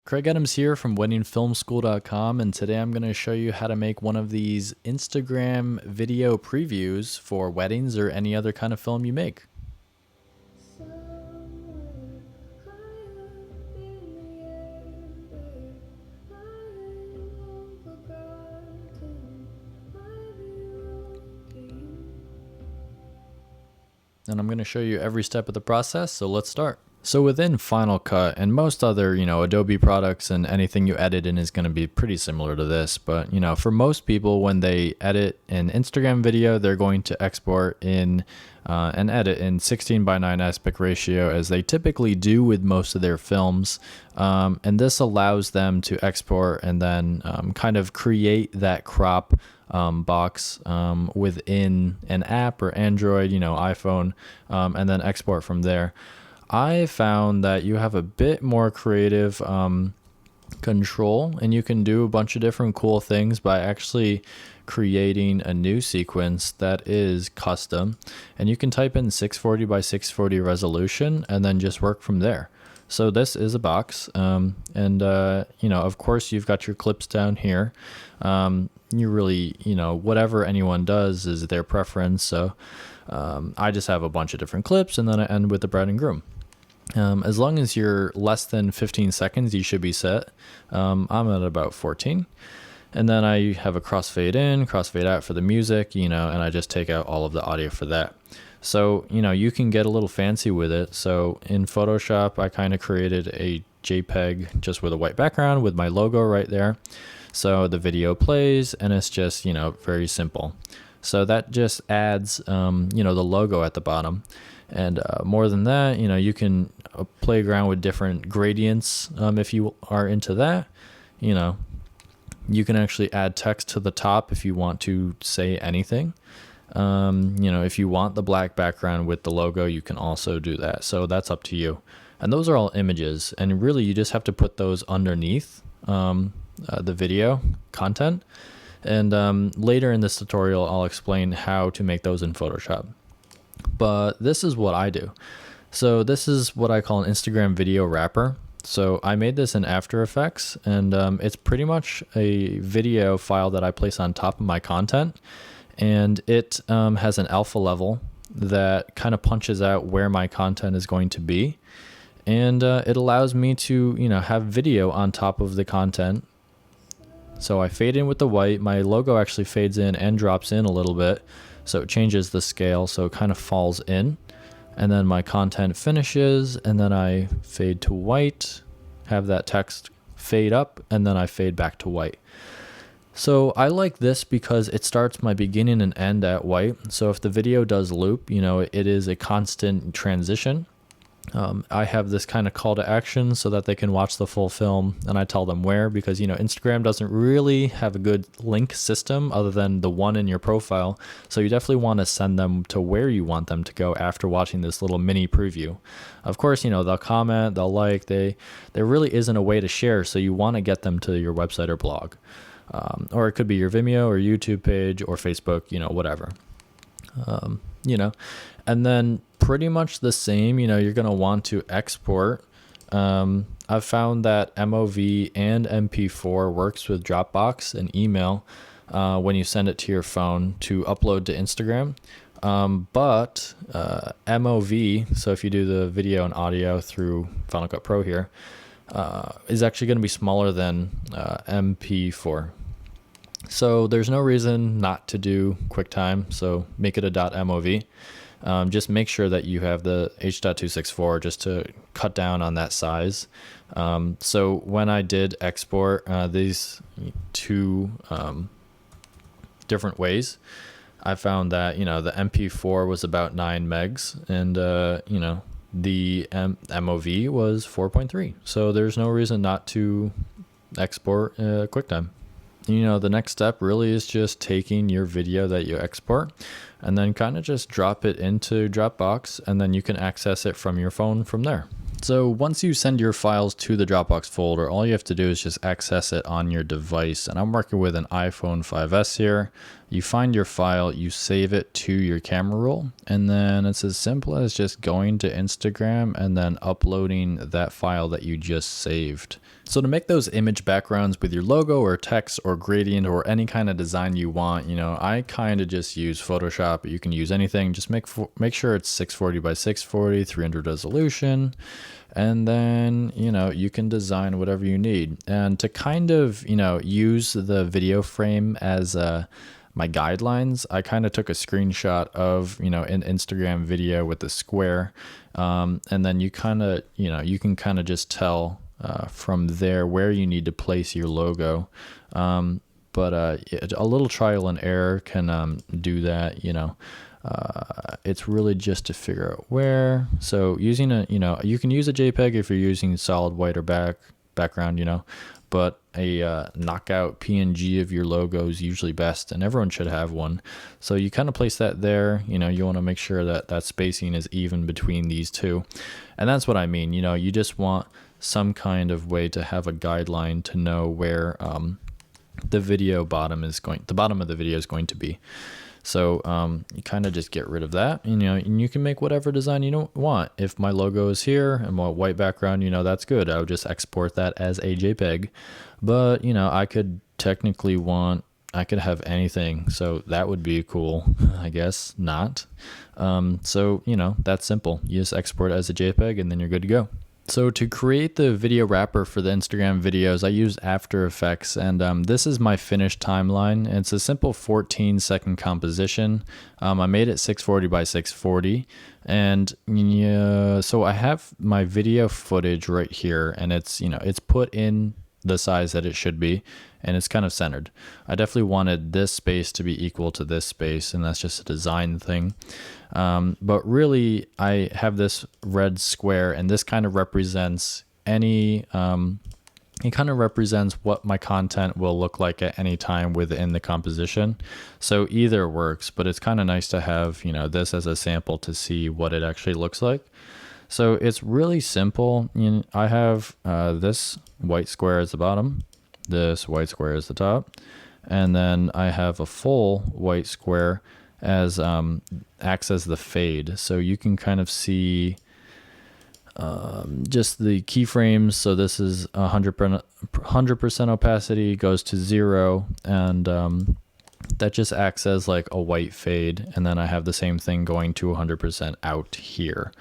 Craig Adams here from weddingfilmschool.com, and today I'm going to show you how to make one of these Instagram video previews for weddings or any other kind of film you make. And I'm going to show you every step of the process, so let's start. So within Final Cut and most other, Adobe products, and anything you edit in is going to be pretty similar to this. But, for most people, when they edit an Instagram video, they're going to export in and edit in 16:9 aspect ratio, as they typically do with most of their films. And this allows them to export and then kind of create that crop box within an app or Android, iPhone, and then export from there. I found that you have a bit more creative control, and you can do a bunch of different cool things by actually creating a new sequence that is custom, and you can type in 640 by 640 resolution and then just work from there. So this is a box, and of course you've got your clips down here. You really, whatever anyone does is their preference. So I just have a bunch of different clips, and then I end with the bride and groom. As long as you're less than 15 seconds, you should be set. I'm at about 14. And then I have a crossfade in, crossfade out for the music, and I just take out all of the audio for that. So, you can get a little fancy with it. So in Photoshop, I kind of created a JPEG just with a white background with my logo right there. So the video plays, and it's just, very simple. So that just adds, the logo at the bottom. And more than that, you can play around with different gradients if you are into that. You can actually add text to the top if you want to say anything. If you want the black background with the logo, you can also do that. So that's up to you. And those are all images. And really, you just have to put those underneath the video content. And later in this tutorial, I'll explain how to make those in Photoshop. But this is what I do. So this is what I call an Instagram video wrapper. So I made this in After Effects, and it's pretty much a video file that I place on top of my content. And it has an alpha level that kind of punches out where my content is going to be. And it allows me to, have video on top of the content. So I fade in with the white. My logo actually fades in and drops in a little bit. So it changes the scale, so it kind of falls in. And then my content finishes, and then I fade to white, have that text fade up, and then I fade back to white. So I like this because it starts my beginning and end at white. So if the video does loop, it is a constant transition. I have this kind of call to action so that they can watch the full film, and I tell them where, because Instagram doesn't really have a good link system other than the one in your profile. So you definitely want to send them to where you want them to go after watching this little mini preview. Of course, they'll comment, they'll like, there really isn't a way to share, so you want to get them to your website or blog. Or it could be your Vimeo or YouTube page or Facebook, whatever. And then pretty much the same, you're going to want to export. I've found that MOV and MP4 works with Dropbox and email when you send it to your phone to upload to Instagram. But MOV, so if you do the video and audio through Final Cut Pro here, is actually going to be smaller than MP4. So there's no reason not to do QuickTime, so make it a .mov. Just make sure that you have the H.264 just to cut down on that size. So when I did export these two different ways, I found that, the MP4 was about 9 megs, and, the MOV was 4.3. So there's no reason not to export QuickTime. The next step really is just taking your video that you export and then kind of just drop it into Dropbox, and then you can access it from your phone from there. So once you send your files to the Dropbox folder, all you have to do is just access it on your device. And I'm working with an iPhone 5S here. You find your file, you save it to your camera roll, and then it's as simple as just going to Instagram and then uploading that file that you just saved. So to make those image backgrounds with your logo or text or gradient or any kind of design you want, I kind of just use Photoshop. You can use anything. Just make sure it's 640 by 640, 300 resolution. And then, you can design whatever you need. And to kind of, use the video frame as my guidelines, I kind of took a screenshot of, an Instagram video with the square. And then you kind of, you can kind of just tell from there where you need to place your logo. But a little trial and error can do that, it's really just to figure out where. So using you can use a JPEG if you're using solid white or background, but a knockout PNG of your logo is usually best, and everyone should have one. So you kind of place that there. You want to make sure that spacing is even between these two, and that's what I mean. You just want some kind of way to have a guideline to know where the bottom of the video is going to be. So you kind of just get rid of that, and you can make whatever design you want. If my logo is here and my white background, that's good. I would just export that as a JPEG. But, I could have anything. So that would be cool, I guess not. So, that's simple. You just export it as a JPEG and then you're good to go. So to create the video wrapper for the Instagram videos, I used After Effects, and this is my finished timeline. It's a simple 14-second composition. I made it 640 by 640, and so I have my video footage right here, and it's put in the size that it should be, and it's kind of centered. I definitely wanted this space to be equal to this space, and that's just a design thing. But really, I have this red square, and this kind of represents it kind of represents what my content will look like at any time within the composition. So either works, but it's kind of nice to have, this as a sample to see what it actually looks like. So it's really simple. I have this white square as the bottom, this white square as the top, and then I have a full white square as acts as the fade. So you can kind of see just the keyframes. So this is 100% opacity, goes to 0, and that just acts as like a white fade. And then I have the same thing going to 100% out here.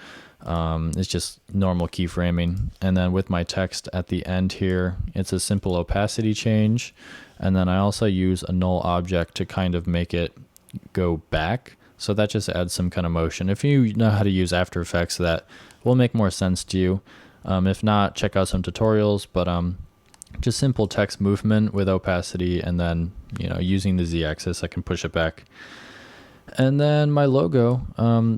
It's just normal keyframing. And then with my text at the end here, it's a simple opacity change. And then I also use a null object to kind of make it go back. So that just adds some kind of motion. If you know how to use After Effects, that will make more sense to you. If not, check out some tutorials, but just simple text movement with opacity, and then using the Z-axis, I can push it back. And then my logo,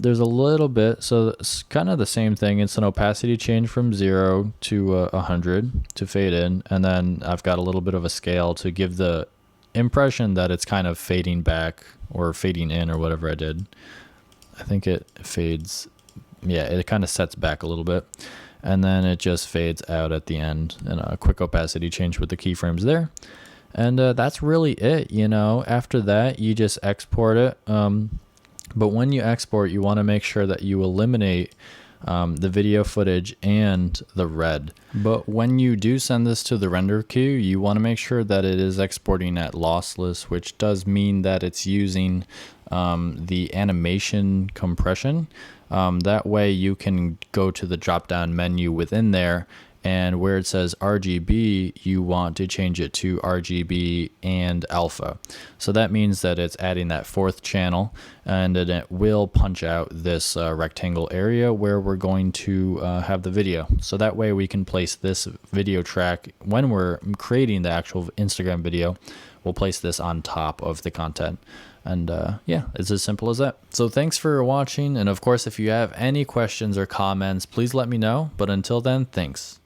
there's a little bit, so it's kind of the same thing. It's an opacity change from 0 to 100 to fade in, and then I've got a little bit of a scale to give the impression that it's kind of fading back or fading in or whatever I did. I think it fades, yeah, it kind of sets back a little bit, and then it just fades out at the end, and a quick opacity change with the keyframes there. And that's really it. After that, you just export it. But when you export, you want to make sure that you eliminate the video footage and the red. But when you do send this to the render queue, you want to make sure that it is exporting at lossless, which does mean that it's using the animation compression. That way you can go to the drop down menu within there, and where it says RGB, you want to change it to RGB and alpha. So that means that it's adding that fourth channel, and then it will punch out this rectangle area where we're going to have the video. So that way we can place this video track when we're creating the actual Instagram video. We'll place this on top of the content. And yeah, it's as simple as that. So thanks for watching. And of course, if you have any questions or comments, please let me know. But until then, thanks.